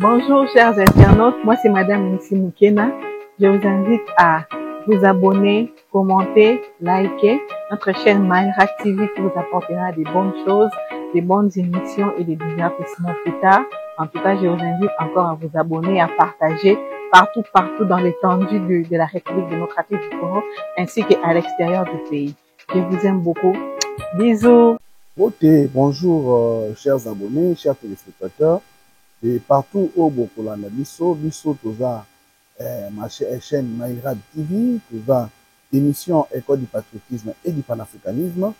Bonjour chers internautes, moi c'est Madame Nissi Moukena. Je vous invite à vous abonner, commenter, liker notre chaîne Myrak TV qui vous apportera des bonnes choses, des bonnes émissions et des divertissements plus tard. En tout cas, je vous invite encore à vous abonner, à partager partout dans l'étendue de la République démocratique du Congo ainsi qu'à l'extérieur du pays. Je vous aime beaucoup. Bisous. Ok, bonjour chers abonnés, chers téléspectateurs. Et partout au Bokolanda Bisso Toza ma chaîne Myrak TV, Toza émission École du patriotisme et du panafricanisme.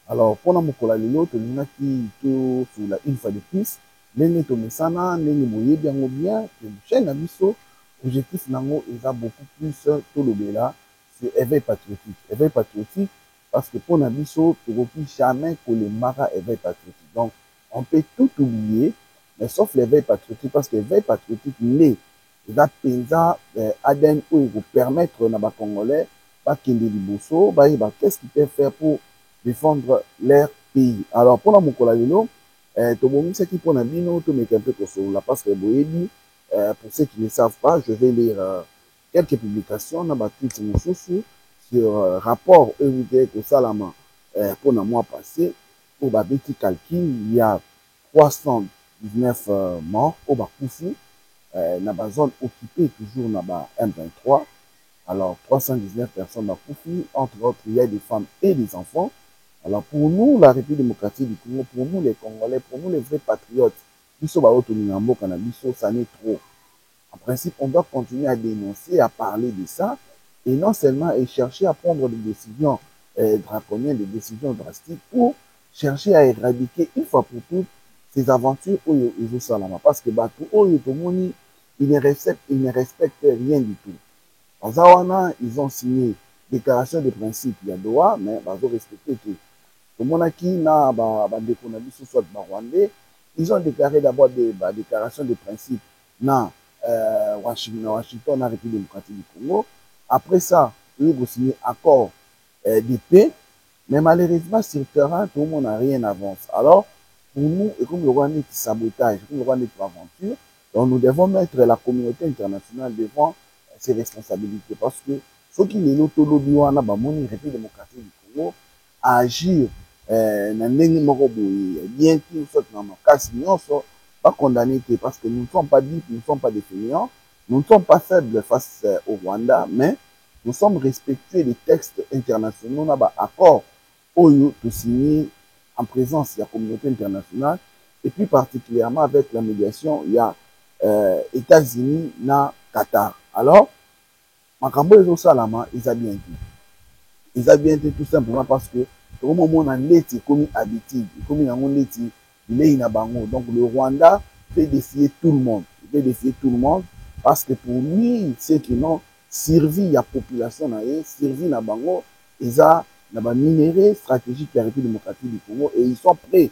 Alors, pour nous Mokolalilo, tu n'as qui tout sur la une fois de plus. L'année Tomesana, l'année Moye bien ou bien, chaîne Bisso, objectif nango ils a beaucoup plus tout le là, c'est éveil patriotique. Éveil patriotique, parce que pour Nabisso, tu ne peux jamais que le Mara éveil patriotique. Donc, on peut tout oublier. Mais sauf l'éveil patriotique, parce que l'éveil patriotique, il a pensa ADN où il vous permettre aux Congolais, qu'est-ce qu'ils peuvent faire pour défendre leur pays. Alors, pour la Mokolalilo, ce qui pour Nabino, tout met un peu là, parce que pour ceux qui ne savent pas, je vais lire quelques publications sur rapport EUD au Salama pour le mois passé, pour Babeti Kalkin, il y a 319 morts au Bakoufi, dans la zone occupée toujours dans la M23. Alors 319 personnes Bakoufi, entre autres il y a des femmes et des enfants. Alors pour nous, la République démocratique du Congo, pour nous les Congolais, pour nous les vrais patriotes, ça n'est trop. En principe, on doit continuer à dénoncer, à parler de ça, et non seulement et chercher à prendre des décisions draconiennes, des décisions drastiques pour chercher à éradiquer une fois pour toutes ces aventures où ils sont là. Parce que ils ne respectent rien du tout. En Zawana, ils ont signé déclaration de principe, il y a Doha, mais ils ont respecté que le monde qui n'a pas soit Rwandais, ils ont déclaré d'abord des déclarations de principe dans Washington, la République démocratique du Congo. Après ça, ils ont signé accord de paix, mais malheureusement, sur le terrain, tout le monde n'a rien avancé. Alors, pour nous, et comme le Rwanda est sabotage, comme le Rwanda est aventure, donc nous devons mettre la communauté internationale devant ses responsabilités. Parce que ceux qui sont autour la République démocratique du Congo, à agir dans les bien qu'ils soient dans nos cas, sinon, pas condamnés, parce que nous ne sommes pas dits, nous ne sommes pas des fainéants, nous ne sommes pas faibles face au Rwanda, mais nous sommes respectueux des textes internationaux, accords OYO tout signé en présence de la communauté internationale, et puis particulièrement avec la médiation, il y a États-Unis, na Qatar. Alors, Makambo et Salama, ils ont bien dit. Ils ont bien dit tout simplement parce que au moment où on a l'été comme habitude, comme il y a un l'été, donc le Rwanda fait défier tout le monde. Il fait défier tout le monde parce que pour lui, ceux qui n'ont servi la population, servi la Bango, ils ont la minerai stratégique de la République démocratique du Congo et ils sont prêts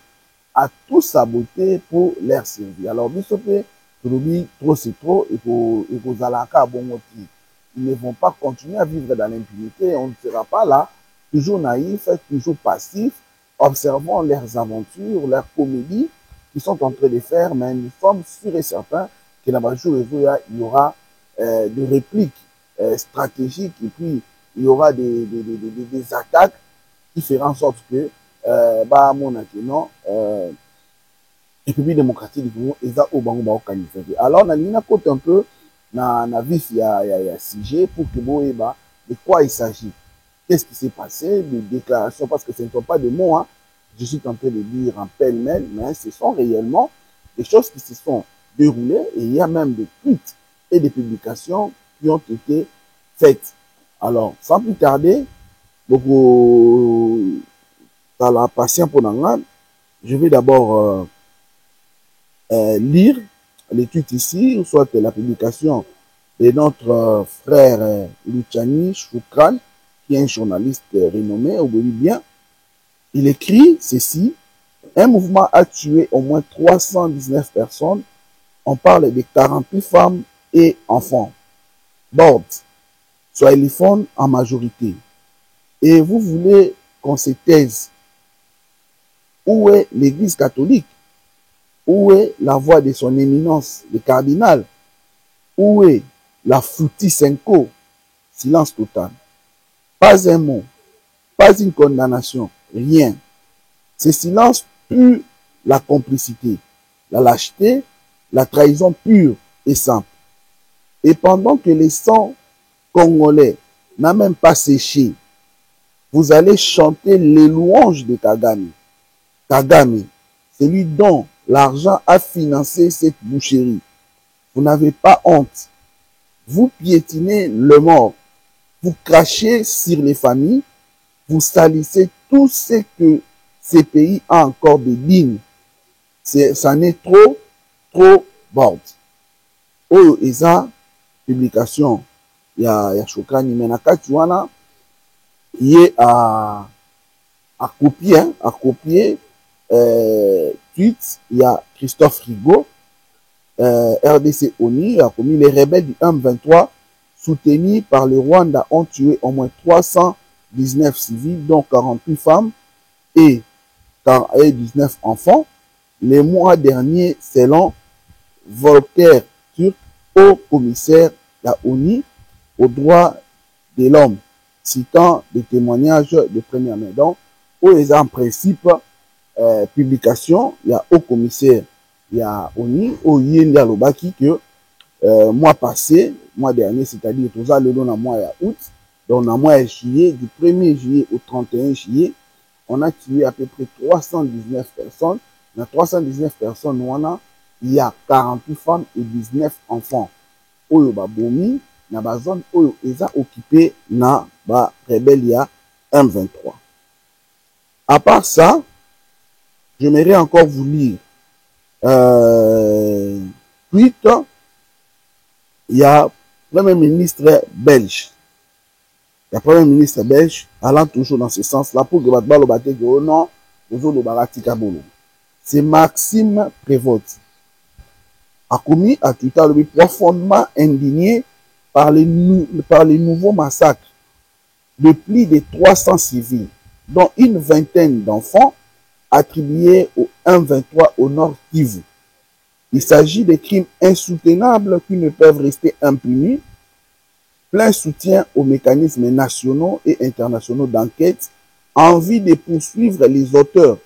à tout saboter pour leur servir. Alors, trop c'est trop, et pour Zalaka, ils ne vont pas continuer à vivre dans l'impunité, on ne sera pas là, toujours naïf, toujours passif, observant leurs aventures, leurs comédies qu'ils sont en train de faire, mais nous sommes sûrs et certains que dans le jour il y aura des répliques stratégiques et puis il y aura des attaques qui fera en sorte que bah mon non République démocratique du Congo eza au bango ba organiser. Alors na lina côté un peu na vif ya sujet pour que boyeba de quoi il s'agit. Qu'est-ce qui s'est passé, des déclarations, parce que ce ne sont pas des mots, hein. Je suis en train de dire en pêle-mêle, mais ce sont réellement des choses qui se sont déroulées et il y a même des tweets et des publications qui ont été faites. Alors, sans plus tarder, beaucoup dans la patience pour l'anglais, je vais d'abord lire les tweets ici, ou soit la publication de notre frère Luciani Choukran, qui est un journaliste renommé au Bolivien. Il écrit ceci: un mouvement a tué au moins 319 personnes. On parle de 48 femmes et enfants. Board, Swahiliphone en majorité. Et vous voulez qu'on se taise? Où est l'Église catholique? Où est la voix de son éminence, le cardinal? Où est la Fouti Senko? Silence total. Pas un mot, pas une condamnation, rien. Ce silence pue la complicité, la lâcheté, la trahison pure et simple. Et pendant que les sangs congolais n'a même pas séché, vous allez chanter les louanges de Kagame. Kagame, celui dont l'argent a financé cette boucherie. Vous n'avez pas honte. Vous piétinez le mort. Vous crachez sur les familles. Vous salissez tout ce que ce pays a encore de digne. Ça n'est trop bord. Oyo eza publication ya Choukani menaka tuana ye a copier tweet ya Christophe Rigaud RDC ONU a commis les rebelles du M23 soutenus par le Rwanda ont tué au moins 319 civils dont 48 femmes et 19 enfants les mois derniers selon Volker Turk, haut commissaire de la ONU aux droits de l'homme, citant des témoignages de première main. Donc, où les en principe publication, il y a haut commissaire, il y a ONU, où il y a l'obaki que mois passé, mois dernier, c'est-à-dire tout ça le mois août, donc dans le mois de juillet, du 1er juillet au 31 juillet, on a tué à peu près 319 personnes. Dans 319 personnes, il y a 48 femmes et 19 enfants. Oyo ba bomi na ba zone oyo eza occupé na ba rebelle M23. À part ça, j'aimerais encore vous lire tweet. Il y a Premier ministre belge. Il y a Premier ministre belge allant toujours dans ce sens-là pour que Batbalo Bate que non, le Baratika Bolo. C'est Maxime Prévost. A commis à Twitter le profondément indigné par les nouveaux massacres de plus de 300 civils, dont une vingtaine d'enfants attribués au M23 au nord Kivu. Il s'agit de crimes insoutenables qui ne peuvent rester impunis. Plein soutien aux mécanismes nationaux et internationaux d'enquête en vue de poursuivre les auteurs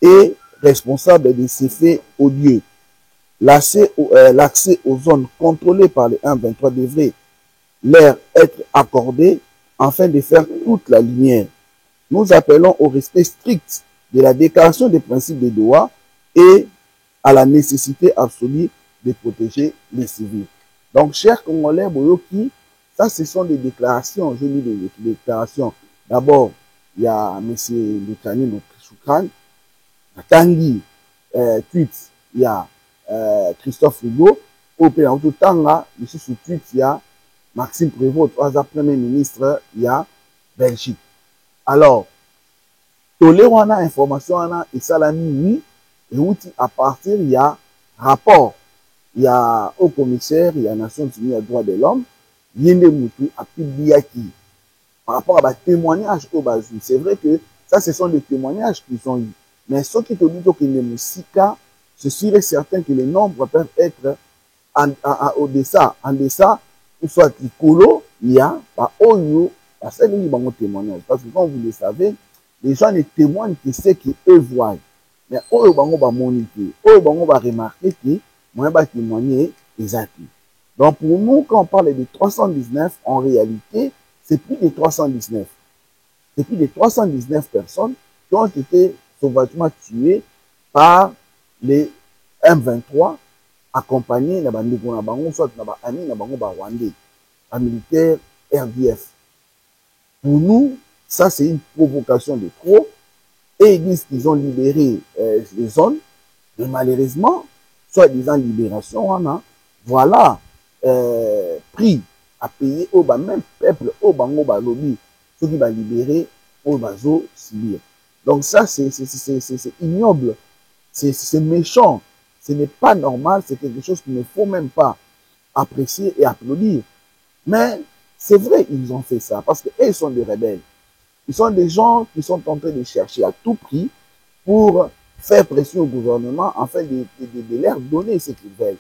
et responsables de ces faits odieux. L'accès aux zones contrôlées par les M23 devrait leur être accordé afin de faire toute la lumière. Nous appelons au respect strict de la déclaration des principes de Doha et à la nécessité absolue de protéger les civils. Donc, chers Congolais, Boyoki, ça, ce sont des déclarations. Je lis des déclarations. D'abord, il y a M. Luciani Choukran, Tanguy, tweet, il y a Christophe Rigaud, au pays en tout temps, là, ici sous tweet, il y a Maxime Prévost, Premier ministre, il y a Belgique. Alors, tous les informations, et ça, la nuit, et à partir, il y a rapport, il y a au commissaire, il y a Nations Unies aux droits de l'homme, Yende Moutou a publié qui, par rapport à des témoignages au Bazou. C'est vrai que ça, ce sont des témoignages qu'ils ont eu. Mais ce qui te dit que les Moussika, je suis certain que les nombres peuvent être en deçà, ou soit Kikolo, il y a, par Oyo, parce que nous avons témoignage. Parce que comme vous le savez, les gens ne témoignent que ce qu'eux voient. Mais eux, bango ba monique, eux, bango ba remarquer que moi, ba témoigner exact. Donc, pour nous, quand on parle de 319, en réalité, c'est plus de 319. C'est plus de 319 personnes qui ont été sauvagement tuées par les M23, accompagnés na bandeko na bango, soit na ba ami na bango ba Rwandais, un militaire RDF. Pour nous, ça c'est une provocation de trop. Et ils disent qu'ils ont libéré les zones, mais malheureusement, soit disant libération, voilà, prix à payer au même peuple, au bango lobby, ceux qui va libérer au bazo civil. Donc ça, c'est ignoble, c'est méchant, ce n'est pas normal, c'est quelque chose qu'il ne faut même pas apprécier et applaudir. Mais c'est vrai, ils ont fait ça, parce qu'ils sont des rebelles. Ils sont des gens qui sont en train de chercher à tout prix pour faire pression au gouvernement afin de leur donner ce qu'ils veulent.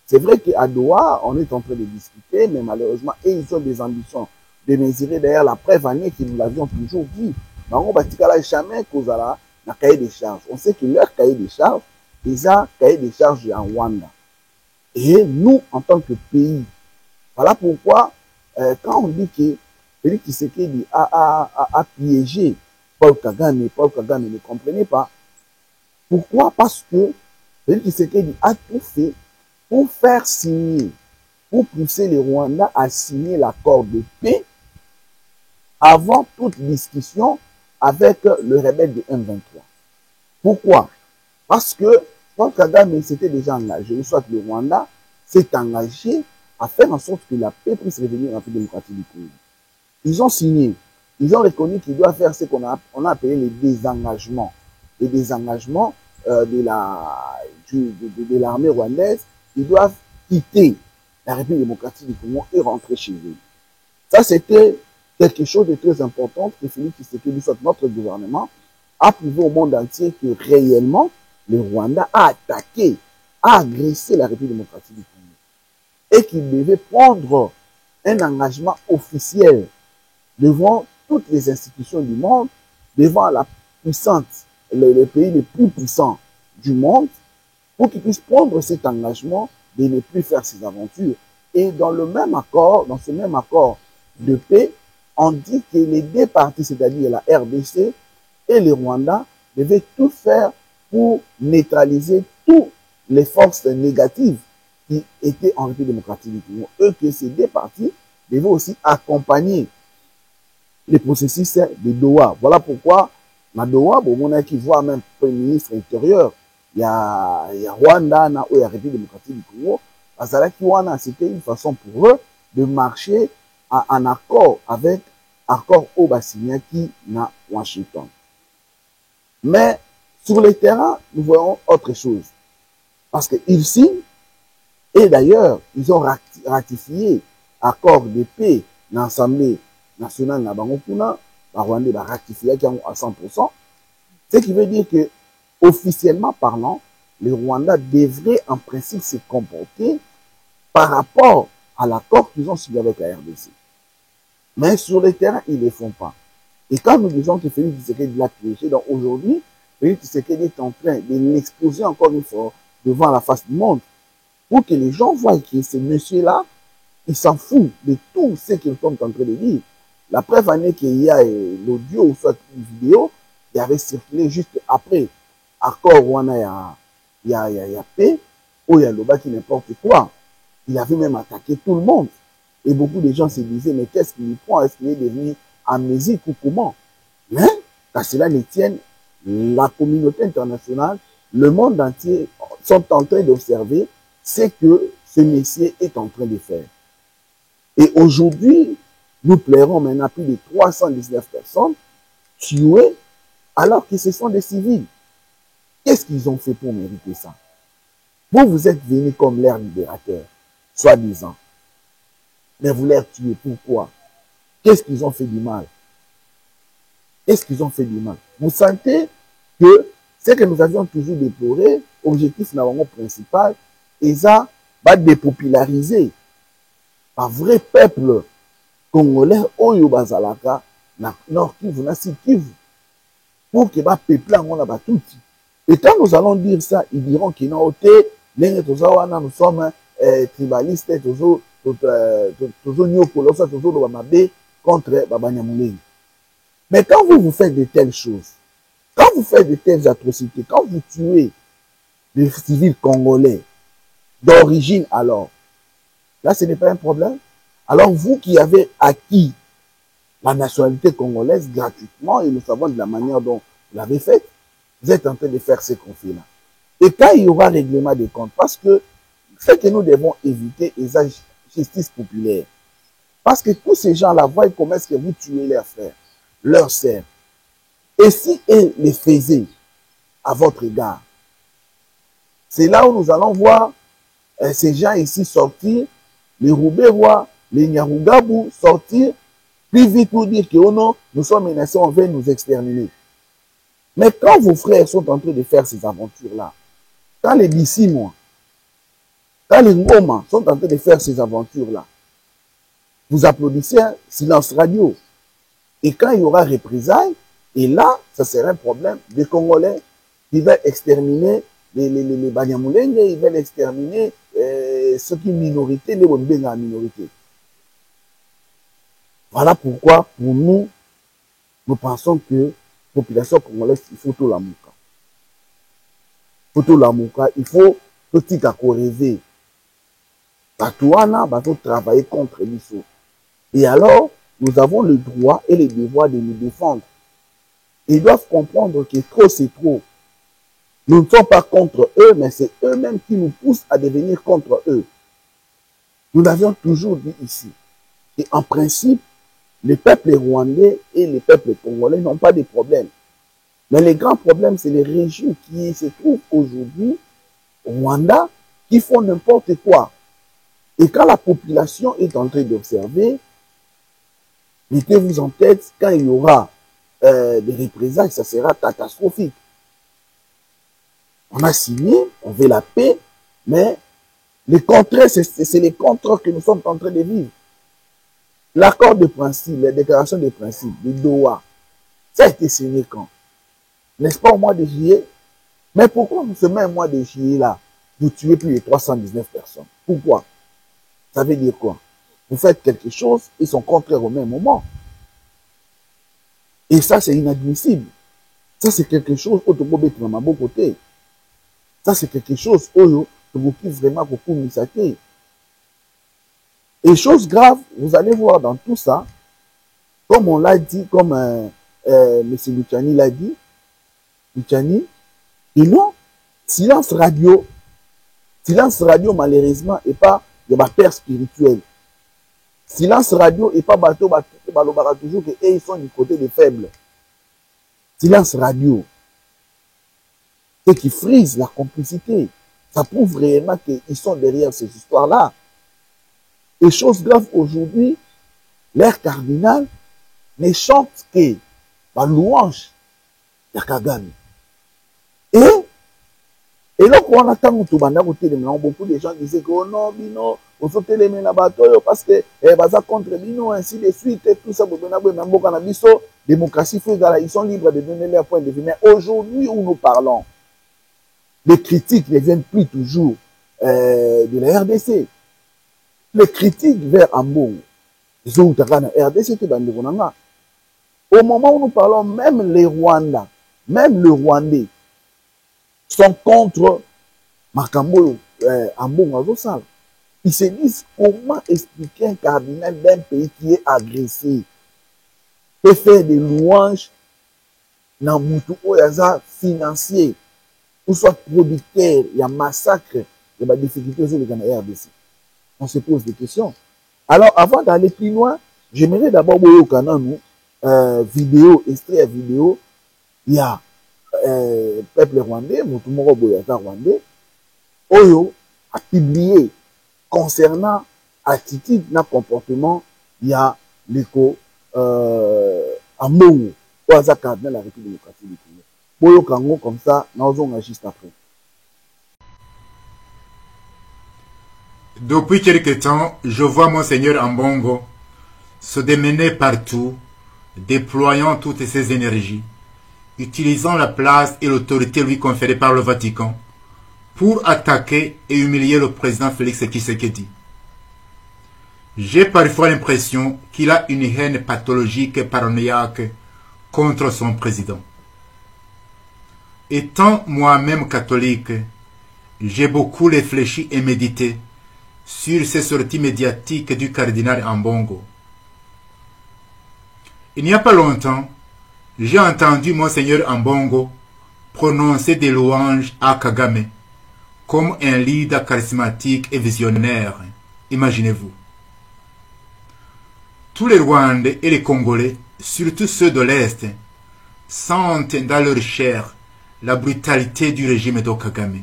C'est vrai qu'à Doha, on est en train de discuter, mais malheureusement, ils ont des ambitions de mesurer d'ailleurs la preuve année que nous l'avions toujours dit. Donc, on va jamais cause à la cahier des charges. On sait que leur cahier des charges, ils ont cahier des charges en Rwanda. Et nous, en tant que pays, voilà pourquoi, quand on dit que Félix Tshisekedi a piégé Paul Kagame ne comprenait pas. Pourquoi? Parce que Félix Tshisekedi a tout fait pour faire signer, pour pousser les Rwandais à signer l'accord de paix avant toute discussion avec le rebelle de M23. Pourquoi? Parce que Paul Kagame s'était déjà engagé, soit le Rwanda s'est engagé à faire en sorte que la paix puisse revenir en République démocratique du Congo. Ils ont signé, ils ont reconnu qu'ils doivent faire ce qu'on a appelé les désengagements. Les désengagements de l'armée rwandaise. Ils doivent quitter la République démocratique du Congo et rentrer chez eux. Ça, c'était quelque chose de très important que Félix Tshisekedi, soit notre gouvernement, a prouvé au monde entier que réellement, le Rwanda a attaqué, a agressé la République démocratique du Congo. Et qu'il devait prendre un engagement officiel devant toutes les institutions du monde, devant la puissante, les pays les plus puissants du monde, pour qu'ils puissent prendre cet engagement de ne plus faire ces aventures. Et dans le même accord, dans ce même accord de paix, on dit que les deux parties, c'est-à-dire la RDC et le Rwanda, devaient tout faire pour neutraliser toutes les forces négatives qui étaient en République démocratique du Congo. Et que ces deux parties devaient aussi accompagner les processus de Doha. Voilà pourquoi, dans Doha, on a qui voit même le Premier ministre intérieur, il y a Rwanda, il y a République démocratique du Congo, parce que c'était une façon pour eux de marcher en accord avec l'accord Obasignaki na Washington. Mais sur le terrain, nous voyons autre chose. Parce qu'ils signent, et d'ailleurs, ils ont ratifié l'accord de paix dans l'Assemblée nationale na bango kuna, ba Rwandais ba ratifié à 100%. Ce qui veut dire que, officiellement parlant, les Rwandais devraient en principe se comporter par rapport à l'accord qu'ils ont signé avec la RDC. Mais sur le terrain, ils ne le font pas. Et quand nous disons que Félix Tshisekedi l'a piégé, donc aujourd'hui, Félix Tshisekedi est en train de l'exposer encore une fois devant la face du monde pour que les gens voient que ce monsieur-là, il s'en fout de tout ce qu'ils sont en train de dire. La preuve en est qu'il y a l'audio ou soit une vidéo qui avait circulé juste après accord Rwanda, il y a paix, ou il y a Loba qui n'importe quoi. Il avait même attaqué tout le monde. Et beaucoup de gens se disaient, mais qu'est-ce qu'il lui prend? Est-ce qu'il est devenu amnésique ou comment? Mais, qu'à cela ne tienne, la communauté internationale, le monde entier sont en train d'observer ce que ce messier est en train de faire. Et aujourd'hui, nous plairons maintenant plus de 319 personnes tuées alors que ce sont des civils. Qu'est-ce qu'ils ont fait pour mériter ça? Vous êtes venus comme leur libérateur, soi-disant. Mais vous les tuez. Pourquoi? Qu'est-ce qu'ils ont fait du mal? Qu'est-ce qu'ils ont fait du mal? Vous sentez que ce que nous avions toujours déploré, objectif principal, et ça va dépopulariser un vrai peuple congolais, Oyo Bazalaka, na Nord Kivu, na Sud Kivu. pour que va peupler on a tout. Et quand nous allons dire ça, ils diront qu'ils n'ont été, nous sommes tribalistes, toujours contre Babanyamulenge. Mais quand vous faites de telles choses, quand vous faites de telles atrocités, quand vous tuez les civils congolais d'origine, alors, là, ce n'est pas un problème. Alors, vous qui avez acquis la nationalité congolaise gratuitement, et nous savons de la manière dont vous l'avez fait, vous êtes en train de faire ces conflits-là. Et quand il y aura règlement des comptes, parce que ce que nous devons éviter est la justice populaire. Parce que tous ces gens-là voient comment est-ce que vous tuez leurs frères, leurs sœurs. Et si ils les faisaient à votre égard, c'est là où nous allons voir ces gens ici sortir, les Rouberois, les Nyarugabu sortir, plus vite pour dire que oh non, nous sommes menacés, on veut nous exterminer. Mais quand vos frères sont en train de faire ces aventures-là, quand les Bissimois, quand les Ngoma sont en train de faire ces aventures-là, vous applaudissez un silence radio. Et quand il y aura représailles, et là, ça sera un problème des Congolais qui veulent exterminer les Banyamulenge, ils veulent exterminer ceux qui sont minorités, les Bonbenga en minorité. Voilà pourquoi, pour nous, nous pensons que la population congolaise, il faut tout l'amour. Il faut tout l'amour. Il faut tout tika rêver. Batouana, bateau travailler contre l'issue. Et alors, nous avons le droit et le devoir de nous défendre. Ils doivent comprendre que trop, c'est trop. Nous ne sommes pas contre eux, mais c'est eux-mêmes qui nous poussent à devenir contre eux. Nous l'avions toujours dit ici. Et en principe, les peuples rwandais et les peuples congolais n'ont pas de problème. Mais les grands problèmes, c'est les régimes qui se trouvent aujourd'hui au Rwanda, qui font n'importe quoi. Et quand la population est en train d'observer, mettez-vous en tête, quand il y aura des représailles, ça sera catastrophique. On a signé, on veut la paix, mais les contraires, c'est les contraires que nous sommes en train de vivre. L'accord de principe, la déclaration de principe, de Doha, ça a été signé quand? N'est-ce pas au mois de juillet? Mais pourquoi ce même mois de juillet-là, vous tuez plus de 319 personnes? Pourquoi? Ça veut dire quoi? Vous faites quelque chose, ils sont contraires au même moment. Et ça, c'est inadmissible. Ça, c'est quelque chose où tu peux mettre dans ma beau côté. Ça, c'est quelque chose où tu peux vraiment beaucoup misater. Et chose grave, vous allez voir dans tout ça, comme on l'a dit, comme M. Luciani l'a dit, Luciani, et non, silence radio malheureusement n'est pas de ma père spirituelle. Silence radio et pas bateau, toujours que ils sont du côté des faibles. Silence radio. Ce qui frise la complicité. Ça prouve réellement qu'ils sont derrière ces histoires-là. Et chose grave aujourd'hui, l'air cardinal ne chante que la louange de Kagame. Et là, quand on attend beaucoup de gens disaient que oh non, Bino, on faut télémer la bataille parce que baza contre Bino, ainsi de suite, et tout ça, démocratie, ils sont libres de donner leur point de vue. Mais aujourd'hui où nous parlons, les critiques ne viennent plus toujours de la RDC. Les critiques vers Ambon, ils ont la RDC, au moment où nous parlons, même les Rwandais, même le Rwandais, sont contre Makambo Ambon Azosal. Ils se disent comment expliquer un cardinal d'un pays qui est agressé peut faire des louanges dans Moutou Oyaza financier ou soit producteur, il y a massacre, il y a des difficultés dans la RDC. On se pose des questions. Alors avant d'aller plus loin, j'aimerais d'abord voir au canal vidéo, extrait vidéo, il y a peuple rwandais, Moutoumoro Boyata rwandais, Oyo a publié concernant attitude na comportement, il y a l'écho Ambongo, Oaza cardinal la République démocratique du Congo. Boyo Kango comme ça, nous allons juste après. Depuis quelque temps, je vois Monseigneur Ambongo se démener partout, déployant toutes ses énergies utilisant la place et l'autorité lui conférée par le Vatican pour attaquer et humilier le président Félix Tshisekedi. J'ai parfois l'impression qu'il a une haine pathologique et paranoïaque contre son président. Étant moi-même catholique, j'ai beaucoup réfléchi et médité sur ces sorties médiatiques du cardinal Ambongo. Il n'y a pas longtemps, j'ai entendu Monseigneur Ambongo prononcer des louanges à Kagame comme un leader charismatique et visionnaire. Imaginez-vous. Tous les Rwandais et les Congolais, surtout ceux de l'Est, sentent dans leur chair la brutalité du régime de Kagame.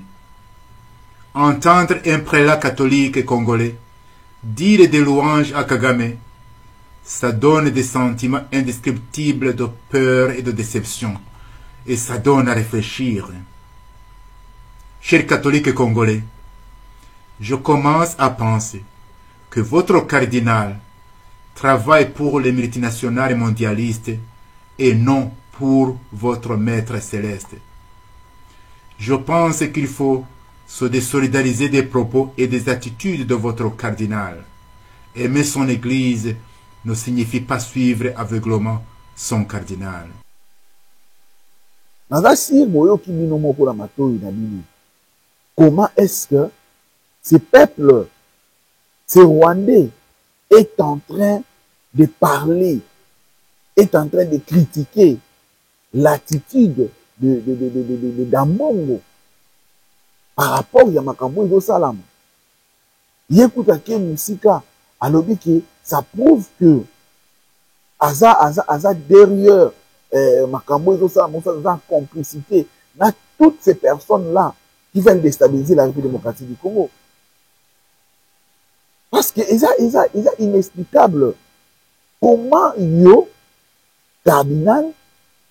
Entendre un prélat catholique congolais dire des louanges à Kagame, ça donne des sentiments indescriptibles de peur et de déception, et ça donne à réfléchir. Chers catholiques congolais, je commence à penser que votre cardinal travaille pour les multinationales mondialistes et non pour votre maître céleste. Je pense qu'il faut se désolidariser des propos et des attitudes de votre cardinal. Aimer son Église ne signifie pas suivre aveuglément son cardinal. Comment est-ce que ce peuple, ces Rwandais, est en train de parler, est en train de critiquer l'attitude d'Ambongo par rapport à Makambo et Salam. Yekutake Musika, alors que ça prouve que Aza derrière Makambo et Salam, ça complicité, là, toutes ces personnes-là qui veulent déstabiliser la République démocratique du Congo. Parce que c'est inexplicable comment yo, cardinal,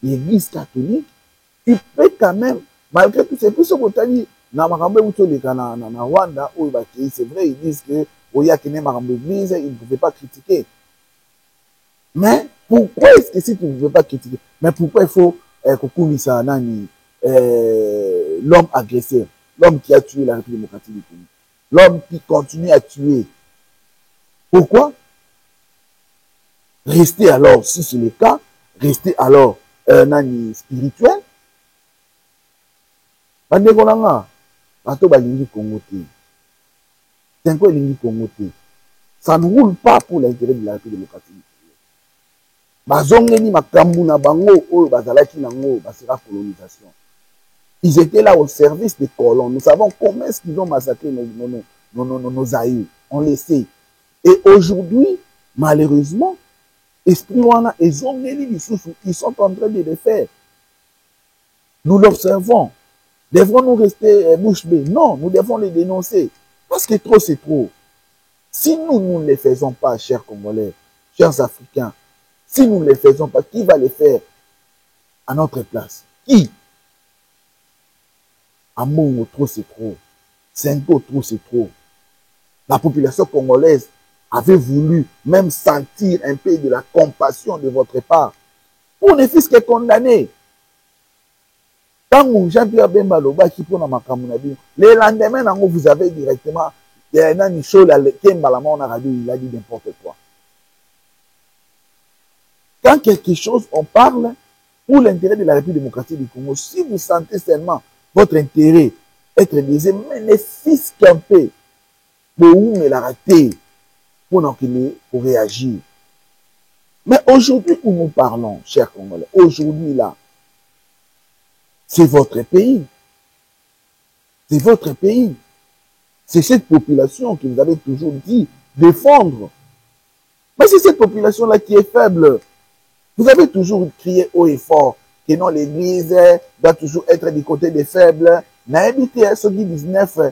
l'église catholique, il peut quand même, malgré tout, c'est plus ce qu'on t'a dit, na Rwanda, c'est vrai, ils disent que l'église, ils ne pouvaient pas critiquer. Mais pourquoi est-ce que si tu ne pouvais pas critiquer, mais pourquoi il faut l'homme agresseur, l'homme qui a tué la République démocratique du Congo, l'homme qui continue à tuer? Pourquoi? Rester alors, si c'est le cas, rester alors nani spirituel. Bandekolanga, bato balingi Congo te. C'est quoi lingi Congo te? Ça ne roule pas pour l'intérêt de la République démocratique du Congo. Bazongeni makambu na bango oyo bazalaki nango basera colonisation. Ils étaient là au service des colons. Nous savons comment est-ce qu'ils ont massacré nos aïeux. On le sait. Et aujourd'hui, malheureusement, esprit wana et zongeli lisusu, ils sont en train de le faire. Nous l'observons. Devrons-nous rester bouche bée? Non, nous devons les dénoncer. Parce que trop, c'est trop. Si nous ne les faisons pas, chers Congolais, chers Africains, si nous ne les faisons pas, qui va les faire à notre place? Qui? Amour, trop, c'est trop. Cinco, trop, c'est trop. La population congolaise avait voulu même sentir un peu de la compassion de votre part. Pour ne fût-ce que condamné. Quand Jean-Pierre Bemba Loba qui prend ma camounabine, le lendemain, vous avez directement, il y a une chose, on a radio, il a dit n'importe quoi. Quand quelque chose, on parle pour l'intérêt de la République démocratique du Congo, si vous sentez seulement votre intérêt être visé, mais ne fût-ce qu'un peu, pour la rater, pour réagir. Mais aujourd'hui où nous parlons, chers Congolais, aujourd'hui là, c'est votre pays. C'est votre pays. C'est cette population que vous avez toujours dit défendre. Mais c'est cette population-là qui est faible. Vous avez toujours crié haut et fort que non, l'Église doit toujours être du côté des faibles. N'a habité ce qui 19,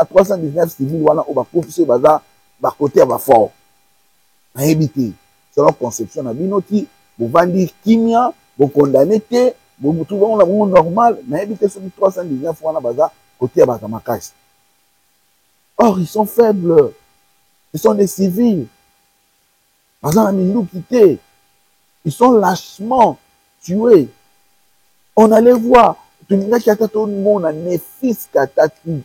319 civils, voilà, au bas-côté, bas-côté, bas-fort. N'a habité. Selon conception, n'a binoti, vous vendez kimia, vous condamnez, vous trouvez le monde normal, n'a habité ce qui 319, voilà, bas côté, bas-makas. Or, ils sont faibles. Ils sont des civils. Par exemple, ils sont lâchement tués. On allait voir. Il y a tout le monde, un fils qui il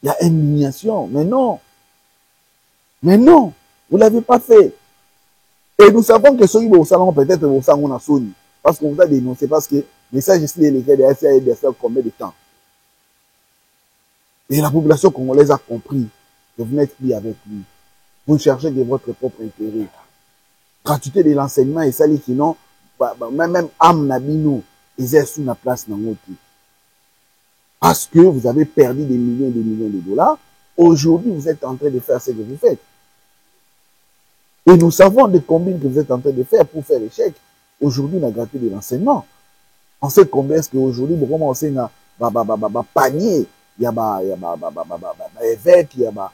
y a indignation. Mais non. Mais non. Vous ne l'avez pas fait. Et nous savons que ceux qui vont au salon, peut-être au salon, on a sonné. Parce qu'on vous a dénoncé. Parce que le message ici, il est de SAE de faire combien de temps. Et la population congolaise a compris que vous n'êtes plus avec lui. Vous cherchez de votre propre intérêt. Gratuité de l'enseignement et ça, qui non, même âme nabino, ils sont sous la place dans votre vie. Parce que vous avez perdu des millions et des millions de dollars. Aujourd'hui, vous êtes en train de faire ce que vous faites. Et nous savons des combines que vous êtes en train de faire pour faire l'échec. Aujourd'hui, la gratuité de l'enseignement. On sait combien est-ce qu'aujourd'hui, vous commencez à panier. Il y a évêque, il y a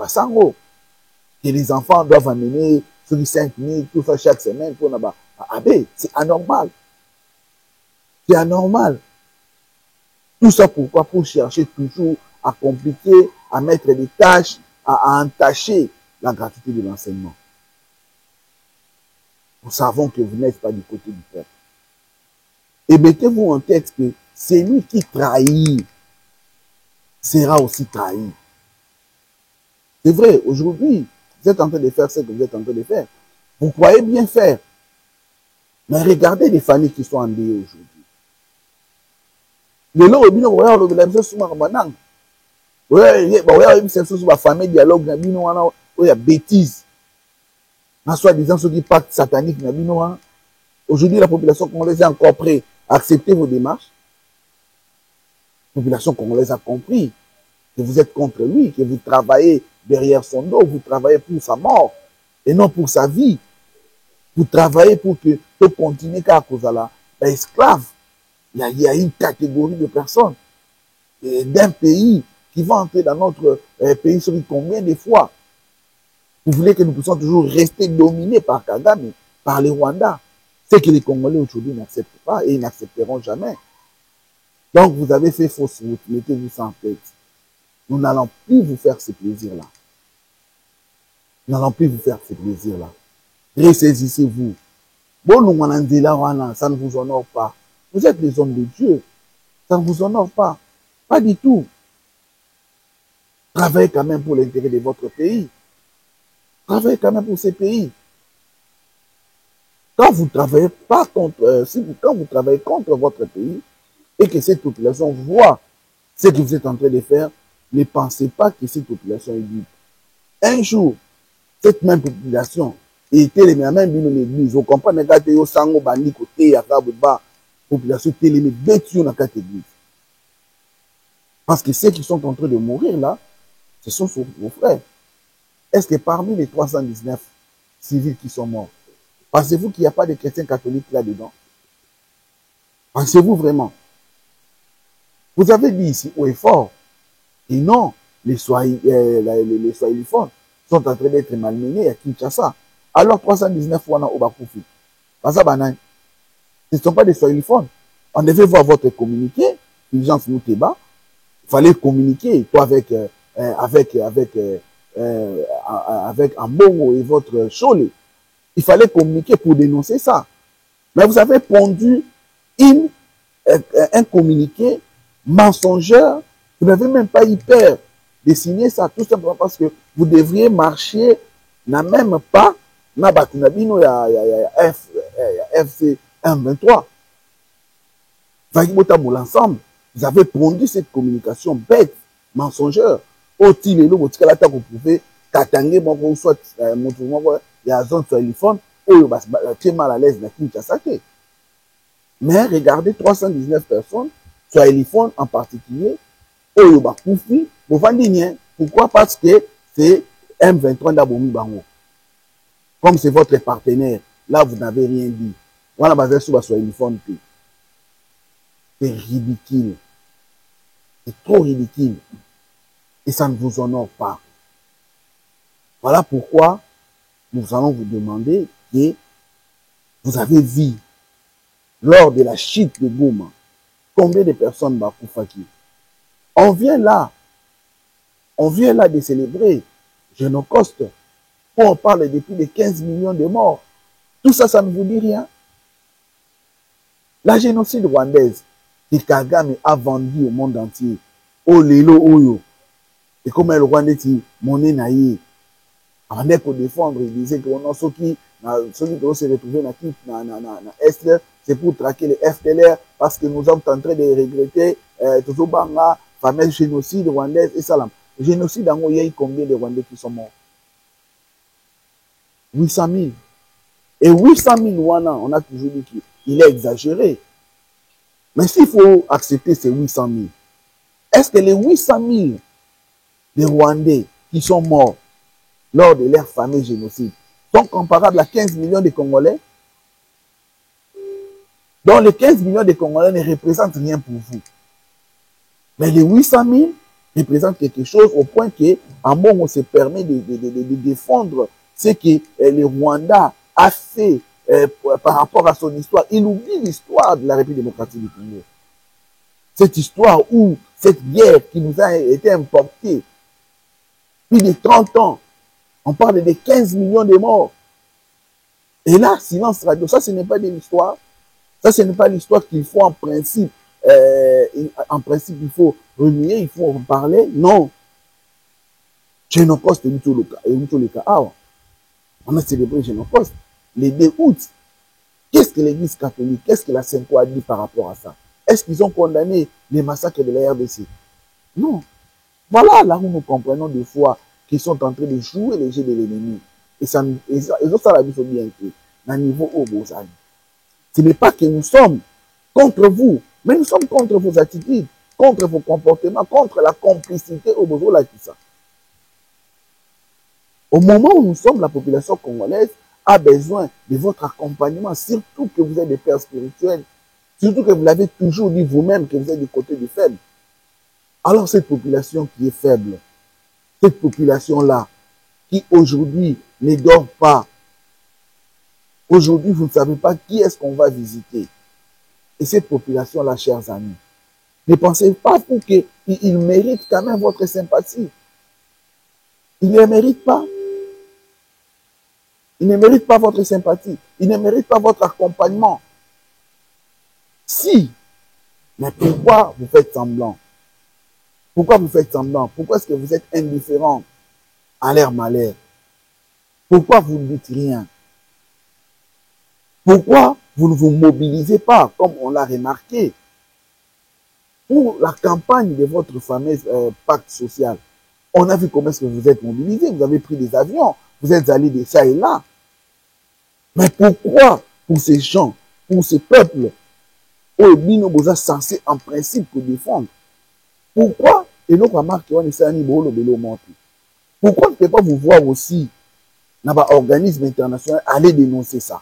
sango. Que les enfants doivent amener sur 5 000, tout ça chaque semaine pour c'est anormal. C'est anormal. Tout ça pourquoi? Pour chercher toujours à compliquer, à mettre des tâches, à entacher la gratuité de l'enseignement. Nous savons que vous n'êtes pas du côté du peuple. Et mettez-vous en tête que celui qui trahit sera aussi trahi. C'est vrai, aujourd'hui, vous êtes en train de faire ce que vous êtes en train de faire. Vous croyez bien faire. Mais regardez les familles qui sont endeuillées aujourd'hui. Le lot, il y a famille dialogue, il y a bêtises. Soit disant ceux qui pactent sataniques, aujourd'hui la population congolaise est encore prête à accepter vos démarches. La population congolaise a compris que vous êtes contre lui, que vous travaillez derrière son dos, vous travaillez pour sa mort et non pour sa vie. Vous travaillez pour que tout continue car cause à la esclave. Il y a une catégorie de personnes d'un pays qui va entrer dans notre pays sur combien de fois. Vous voulez que nous puissions toujours rester dominés par Kagame, par les Rwandais. C'est que les Congolais aujourd'hui n'acceptent pas et ils n'accepteront jamais. Donc vous avez fait fausse route, mettez-vous ça en tête. Nous n'allons plus vous faire ce plaisir-là. Nous n'allons plus vous faire ce plaisir-là. Ressaisissez-vous. Bon, ça ne vous honore pas. Vous êtes des hommes de Dieu. Ça ne vous honore pas. Pas du tout. Travaillez quand même pour l'intérêt de votre pays. Travaillez quand même pour ces pays. Quand vous travaillez pas contre, quand vous travaillez contre votre pays et que cette population voit ce que vous êtes en train de faire, ne pensez pas que cette population est libre. Un jour, cette même population était les mêmes dans l'église. Vous comprenez que vous sango bandi côté ya kabba population télémé bêtio dans cette église. Parce que ceux qui sont en train de mourir là, ce sont vos frères. Est-ce que parmi les 319 civils qui sont morts, pensez-vous qu'il n'y a pas de chrétiens catholiques là-dedans? Pensez-vous vraiment? Vous avez dit ici haut et fort, et non, les Swahiliphones sont en train d'être malmenés à Kinshasa. Alors 319 fois au Bakoufi. Ce ne sont pas des Swahiliphones. On devait voir votre communiqué, Urgence Mouteba. Il fallait communiquer, toi avec Ambongo et votre Cholé. Il fallait communiquer pour dénoncer ça. Mais vous avez pondu un communiqué mensongeur. Vous n'avez même pas eu peur de signer ça, tout simplement parce que vous devriez marcher, n'a même pas, na batunabino ya FC 123. L'ensemble, vous avez pondu cette communication bête, mensongeur. Au-dessus de l'eau, vous pouvez katange mon soit mon il y a zone sur téléphone où il mal à l'aise dans Kinshasa. Mais regardez 319 personnes sur téléphone en particulier où il pourquoi? Parce que c'est M23 d'Abomi Bango. Comme c'est votre partenaire, là vous n'avez rien dit. Voilà, basé sur votre téléphone. C'est ridicule. C'est trop ridicule. Et ça ne vous honore pas. Voilà pourquoi nous allons vous demander que vous avez vu, lors de la chute de Goma, combien de personnes Bakoufaki. On vient là de célébrer Génocoste, où on parle depuis les 15 millions de morts. Tout ça, ça ne vous dit rien. La génocide rwandaise que Kagame a vendu au monde entier, au Lelo Oyo, et comme le Rwandais dit, monnaie naïe, en est pour défendre, il disait que ceux qui doivent se retrouver dans l'Est, c'est pour traquer les FDLR, parce que nous sommes en train de regretter toujours la fameuse génocide rwandaise et ça là. Génocide, il y a combien de Rwandais qui sont morts? 800 000. Et 800 000, on a toujours dit qu'il est exagéré. Mais s'il faut accepter ces 800 000, est-ce que les 800 000 des Rwandais qui sont morts lors de leur fameux génocide sont comparables à 15 millions de Congolais? Donc les 15 millions de Congolais ne représentent rien pour vous. Mais les 800 000 représentent quelque chose au point qu'en bon, on se permet de défendre ce que le Rwanda a fait par rapport à son histoire. Il oublie l'histoire de la République démocratique du Congo. Cette histoire où cette guerre qui nous a été importée plus de 30 ans, on parle de 15 millions de morts. Et là, silence radio, ça ce n'est pas de l'histoire. Ça ce n'est pas l'histoire qu'il faut en principe, il faut renier, il faut en parler. Non. Génocoste et le cas. On a célébré Génocoste le 2 août. Qu'est-ce que l'Église catholique, qu'est-ce que la Sainte-Croix a dit par rapport à ça? Est-ce qu'ils ont condamné les massacres de la RDC? Non. Voilà là où nous comprenons des fois qu'ils sont en train de jouer les jeux de l'ennemi. Et ça, ils ont ça la vie bien été. Dans le niveau au Bozani. Ce n'est pas que nous sommes contre vous, mais nous sommes contre vos attitudes, contre vos comportements, contre la complicité au Bozola qui ça. Au moment où nous sommes, la population congolaise a besoin de votre accompagnement, surtout que vous êtes des pères spirituels, surtout que vous l'avez toujours dit vous-même que vous êtes du côté du faible. Alors cette population qui est faible, cette population-là, qui aujourd'hui ne dort pas, aujourd'hui vous ne savez pas qui est-ce qu'on va visiter. Et cette population-là, chers amis, ne pensez pas pour qu'ils méritent quand même votre sympathie. Ils ne méritent pas. Ils ne méritent pas votre sympathie. Ils ne méritent pas votre accompagnement. Si, mais pourquoi vous faites semblant? Pourquoi vous faites semblant? Pourquoi est-ce que vous êtes indifférent à leur malheur? Pourquoi vous ne dites rien? Pourquoi vous ne vous mobilisez pas, comme on l'a remarqué, pour la campagne de votre fameux pacte social? On a vu comment est-ce que vous êtes mobilisés, vous avez pris des avions, vous êtes allés de ça et là. Mais pourquoi, pour ces gens, pour ces peuples, nous sommes censés en principe que défendre? Pourquoi? Et nous remarquons pourquoi ne peut pas vous voir aussi dans l'organisme international aller dénoncer ça?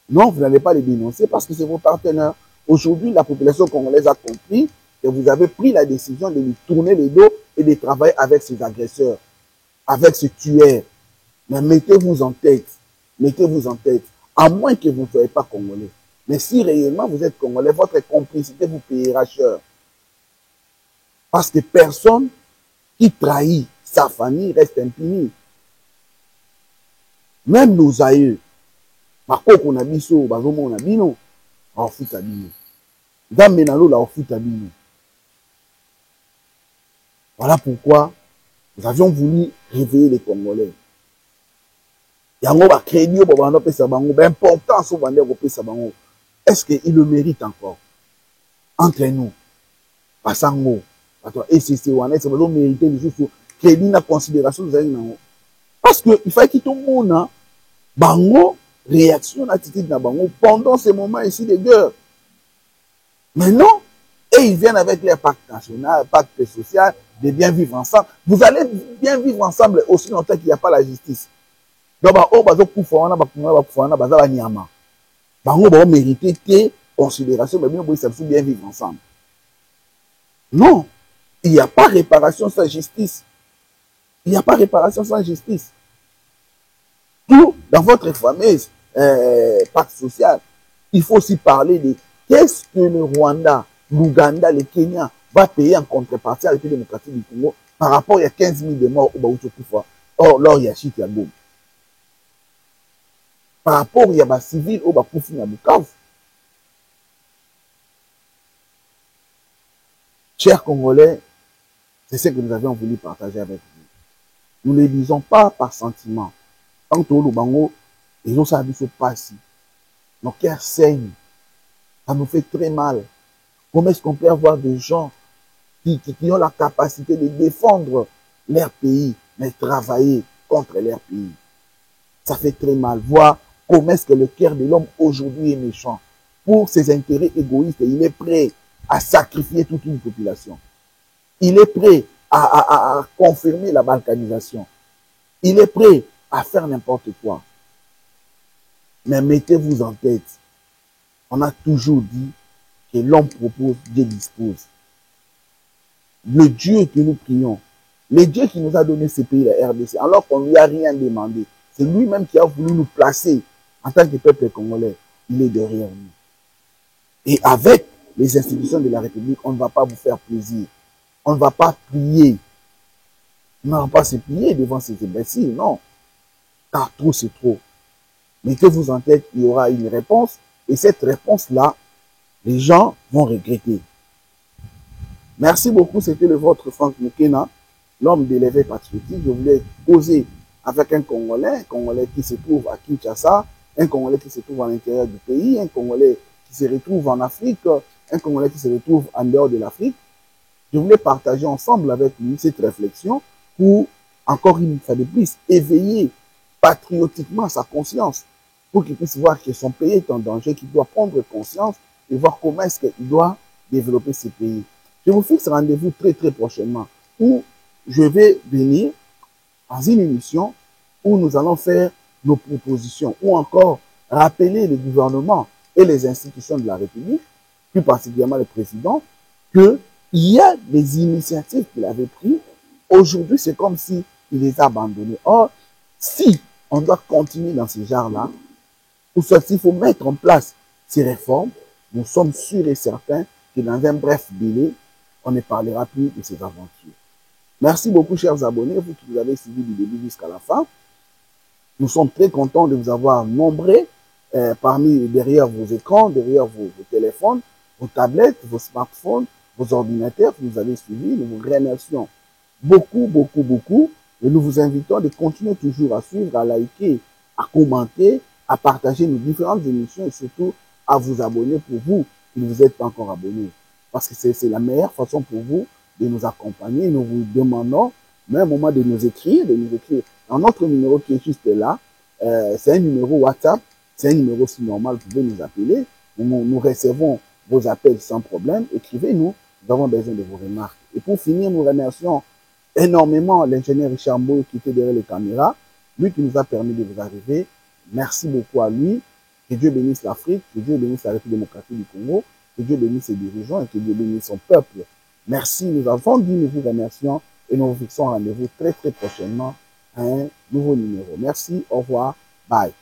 Non, vous n'allez pas les dénoncer parce que c'est vos partenaires. Aujourd'hui, la population congolaise a compris que vous avez pris la décision de lui tourner les dos et de travailler avec ces agresseurs, avec ces tueurs. Mais mettez-vous en tête, à moins que vous ne soyez pas congolais. Mais si réellement vous êtes congolais, votre complicité vous payera cher. Parce que personne qui trahit sa famille reste impuni. Même nos aïeux, voilà pourquoi nous avions voulu réveiller les Congolais. Est-ce qu'il le mérite encore? Entre nous, Passango, et c'est mériter les choses crédit la considération. Parce qu'il fallait qu'il tombe monde, bango, réaction, attitude na bango pendant ces moments ici de guerre. Mais non, et ils viennent avec leur pacte national, pacte social, de bien vivre ensemble. Vous allez bien vivre ensemble aussi longtemps qu'il n'y a pas la justice. Donc, bango va mériter tes considérations, mais bien vivre ensemble. Non, il n'y a pas réparation sans justice. Il n'y a pas réparation sans justice. Tout dans votre fameuse pacte social, il faut aussi parler de qu'est-ce que le Rwanda, l'Ouganda, le Kenya va payer en contrepartie à la République démocratique du Congo par rapport à 15 000 de morts au Baoutou Koufa. Or, là, il y a Chit Yaboum. par rapport à des civils ou des conflits à Bukavu. Chers Congolais, c'est ce que nous avions voulu partager avec vous. Nous ne le disons pas par sentiment. Tant que le bango, les gens savent se passer. Nos cœurs saignent. Ça nous fait très mal. Comment est-ce qu'on peut avoir des gens qui ont la capacité de défendre leur pays, mais travailler contre leur pays? Ça fait très mal. Voir comment est-ce que le cœur de l'homme aujourd'hui est méchant. Pour ses intérêts égoïstes, il est prêt à sacrifier toute une population. Il est prêt à confirmer la balkanisation. Il est prêt à faire n'importe quoi. Mais mettez-vous en tête, on a toujours dit que l'homme propose, Dieu dispose. Le Dieu que nous prions, le Dieu qui nous a donné ce pays, la RDC, alors qu'on ne lui a rien demandé, c'est lui-même qui a voulu nous placer en tant que peuple congolais. Il est derrière nous. Et avec les institutions de la République, on ne va pas vous faire plaisir. On ne va pas prier. On ne va pas se plier devant ces imbéciles, non. Car trop, c'est trop. Mettez-vous en tête, il y aura une réponse. Et cette réponse-là, les gens vont regretter. Merci beaucoup, c'était le vôtre Franck Mukena, l'homme de l'éveil patriotique. Je voulais causer avec un Congolais qui se trouve à Kinshasa, un Congolais qui se trouve à l'intérieur du pays, un Congolais qui se retrouve en Afrique, un Congolais qui se retrouve en dehors de l'Afrique. Je voulais partager ensemble avec lui cette réflexion pour, encore une fois de plus, éveiller patriotiquement sa conscience, pour qu'il puisse voir que son pays est en danger, qu'il doit prendre conscience et voir comment est-ce qu'il doit développer ce pays. Je vous fixe rendez-vous très très prochainement où je vais venir dans une émission où nous allons faire nos propositions ou encore rappeler le gouvernement et les institutions de la République, plus particulièrement le président, qu'il y a des initiatives qu'il avait prises. Aujourd'hui, c'est comme si il les a abandonnées. Or, si on doit continuer dans ce genre-là, ou soit s'il faut mettre en place ces réformes, nous sommes sûrs et certains que dans un bref délai, on ne parlera plus de ces aventures. Merci beaucoup, chers abonnés, vous qui nous avez suivis du début jusqu'à la fin. Nous sommes très contents de vous avoir nombreux derrière vos écrans, derrière vos téléphones, vos tablettes, vos smartphones, vos ordinateurs que vous avez suivis. Nous vous remercions beaucoup, beaucoup, beaucoup. Et nous vous invitons de continuer toujours à suivre, à liker, à commenter, à partager nos différentes émissions et surtout à vous abonner pour vous qui ne vous êtes pas encore abonnés. Parce que c'est la meilleure façon pour vous de nous accompagner. Nous vous demandons, même au moment de nous écrire. Dans notre numéro qui est juste là, c'est un numéro WhatsApp, c'est un numéro aussi normal, vous pouvez nous appeler. Nous recevons vos appels sans problème. Écrivez-nous, nous avons besoin de vos remarques. Et pour finir, nous remercions énormément l'ingénieur Richard Mboy qui était derrière les caméras, lui qui nous a permis de vous arriver. Merci beaucoup à lui. Que Dieu bénisse l'Afrique, que Dieu bénisse la République démocratique du Congo, que Dieu bénisse ses dirigeants et que Dieu bénisse son peuple. Merci, nous avons dit, nous vous remercions et nous vous fixons rendez-vous très très prochainement à un nouveau numéro. Merci, au revoir, bye.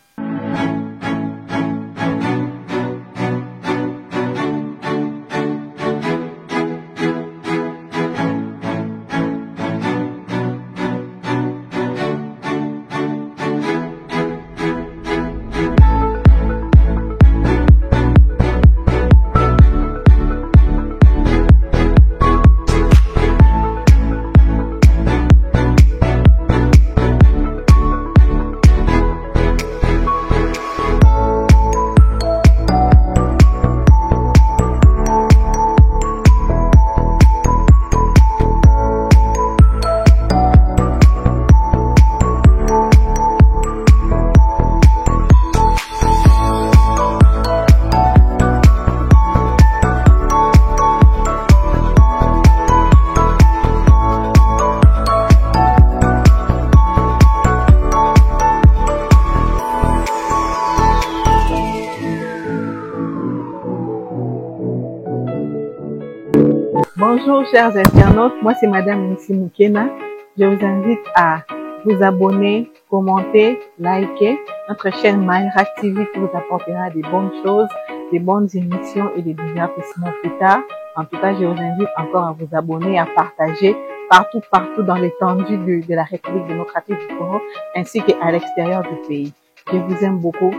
Bonjour chers internautes, moi c'est Madame Nissi Mukena. Je vous invite à vous abonner, commenter, liker. Notre chaîne Mindhack TV qui vous apportera des bonnes choses, des bonnes émissions et des divertissements plus tard. En tout cas, je vous invite encore à vous abonner, à partager partout dans l'étendue de la République démocratique du Congo ainsi qu'à l'extérieur du pays. Je vous aime beaucoup.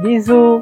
Bisous.